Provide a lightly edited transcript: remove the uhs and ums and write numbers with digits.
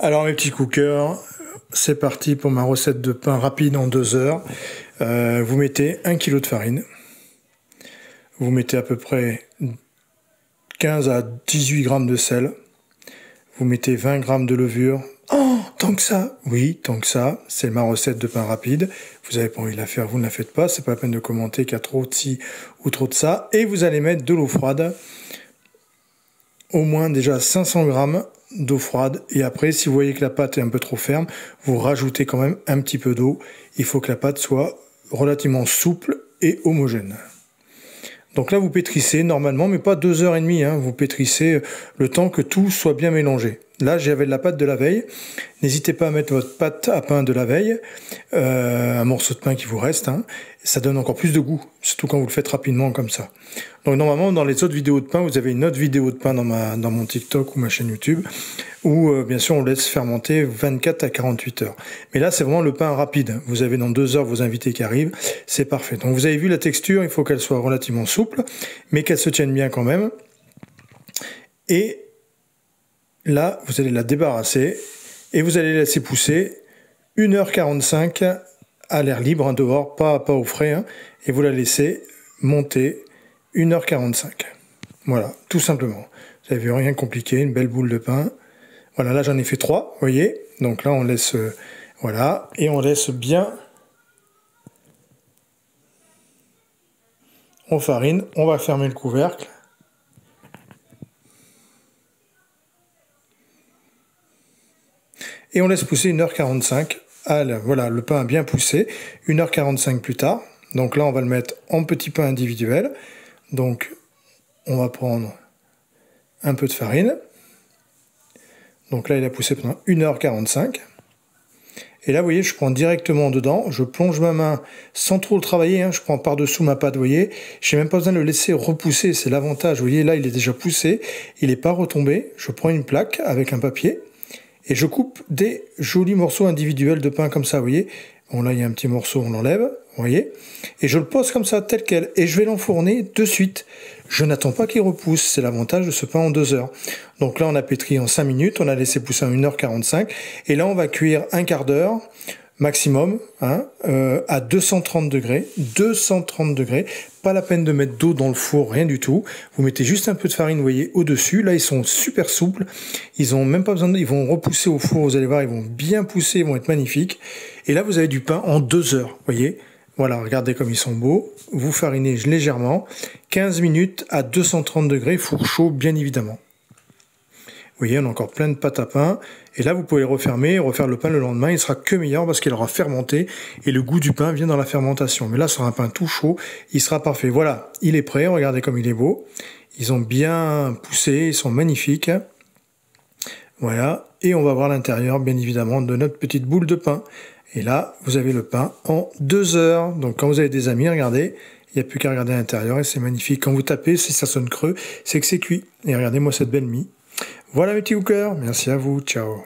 Alors mes petits cookers, c'est parti pour ma recette de pain rapide en 2 heures. Vous mettez 1 kg de farine. Vous mettez à peu près 15 à 18 grammes de sel. Vous mettez 20 grammes de levure. Oh, tant que ça? Oui, tant que ça. C'est ma recette de pain rapide. Vous n'avez pas envie de la faire, vous ne la faites pas. C'est pas la peine de commenter qu'il y a trop de ci ou trop de ça. Et vous allez mettre de l'eau froide. Au moins déjà 500 grammes d'eau froide. Et après, si vous voyez que la pâte est un peu trop ferme, vous rajoutez quand même un petit peu d'eau. Il faut que la pâte soit relativement souple et homogène. Donc là, vous pétrissez normalement, mais pas 2h30. Hein. Vous pétrissez le temps que tout soit bien mélangé. Là, j'avais de la pâte de la veille. N'hésitez pas à mettre votre pâte à pain de la veille, un morceau de pain qui vous reste. Hein. Ça donne encore plus de goût, surtout quand vous le faites rapidement comme ça. Donc normalement, dans les autres vidéos de pain, vous avez une autre vidéo de pain dans mon TikTok ou ma chaîne YouTube, où bien sûr on laisse fermenter 24 à 48 heures. Mais là, c'est vraiment le pain rapide. Vous avez dans 2 heures vos invités qui arrivent, c'est parfait. Donc vous avez vu la texture, il faut qu'elle soit relativement souple, mais qu'elle se tienne bien quand même. Et là, vous allez la débarrasser et vous allez la laisser pousser 1h45 à l'air libre, hein, dehors, pas au frais, hein, et vous la laissez monter 1h45. Voilà, tout simplement. Vous avez vu, rien de compliqué, une belle boule de pain. Voilà, là j'en ai fait 3, vous voyez. Donc là on laisse, voilà, et on laisse bien. On farine, on va fermer le couvercle. Et on laisse pousser 1h45. Voilà, le pain a bien poussé. 1h45 plus tard. Donc là, on va le mettre en petits pains individuels. Donc, on va prendre un peu de farine. Donc là, il a poussé pendant 1h45. Et là, vous voyez, je prends directement dedans. Je plonge ma main sans trop le travailler. Hein, je prends par-dessous ma pâte, vous voyez. Je n'ai même pas besoin de le laisser repousser. C'est l'avantage. Vous voyez, là, il est déjà poussé. Il n'est pas retombé. Je prends une plaque avec un papier. Et je coupe des jolis morceaux individuels de pain comme ça, vous voyez. Bon, là, il y a un petit morceau, on l'enlève, vous voyez. Et je le pose comme ça, tel quel. Et je vais l'enfourner de suite. Je n'attends pas qu'il repousse. C'est l'avantage de ce pain en 2 heures. Donc là, on a pétri en 5 minutes. On a laissé pousser en 1h45. Et là, on va cuire un quart d'heure maximum, hein, à 230 degrés. 230 degrés. Pas la peine de mettre d'eau dans le four, rien du tout. Vous mettez juste un peu de farine, vous voyez, au-dessus. Là, ils sont super souples. Ils ont même pas besoin ils vont repousser au four, vous allez voir, ils vont bien pousser, ils vont être magnifiques. Et là, vous avez du pain en 2 heures, vous voyez. Voilà, regardez comme ils sont beaux. Vous farinez légèrement. 15 minutes à 230 degrés, four chaud, bien évidemment. Vous voyez, on a encore plein de pâte à pain. Et là, vous pouvez refermer, refaire le pain le lendemain. Il sera que meilleur parce qu'il aura fermenté. Et le goût du pain vient dans la fermentation. Mais là, sur un pain tout chaud, il sera parfait. Voilà, il est prêt. Regardez comme il est beau. Ils ont bien poussé. Ils sont magnifiques. Voilà. Et on va voir l'intérieur, bien évidemment, de notre petite boule de pain. Et là, vous avez le pain en 2 heures. Donc, quand vous avez des amis, regardez. Il n'y a plus qu'à regarder à l'intérieur et c'est magnifique. Quand vous tapez, si ça sonne creux, c'est que c'est cuit. Et regardez-moi cette belle mie. Voilà mes petits cookers, merci à vous, ciao.